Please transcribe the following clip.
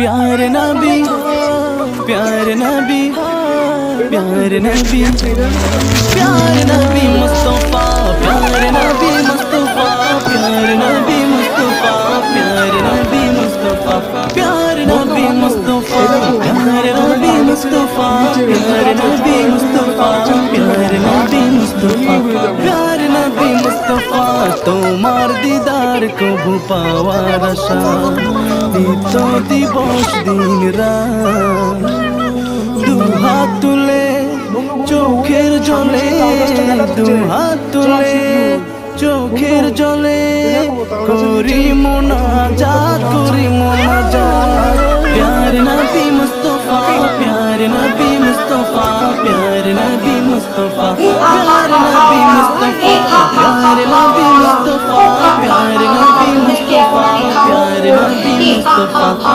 प्यारे नबी प्यारे नबी प्यारे नबी प्यारे नबी मुस्तफा प्यारे नबी मुस्तफा प्यारे नबी मुस्तफा प्यारे नबी मुस्तफा प्यारे नबी मुस्तफा प्यारे नबी मुस्तफा प्यारे नबी मुस्तफा प्यारे नबी मुस्तफा प्यारे नबी मुस्तफा তোমার দিদার কবু পাওয়ার আশা নিত দিবস দিন রাত দুহাত তুলে চোখের জলে দুহাত তুলে চোখের জলে করি মোনাজাত প্যারে নবী মুস্তফা প্যারে নবী মুস্তফা প্যারে নবী মুস্তফা প্যারে নবী মুস্তফা প্যারে নবী মুস্তফা প্যারে নবী মুস্তফা প্যারে নবী মুস্তফা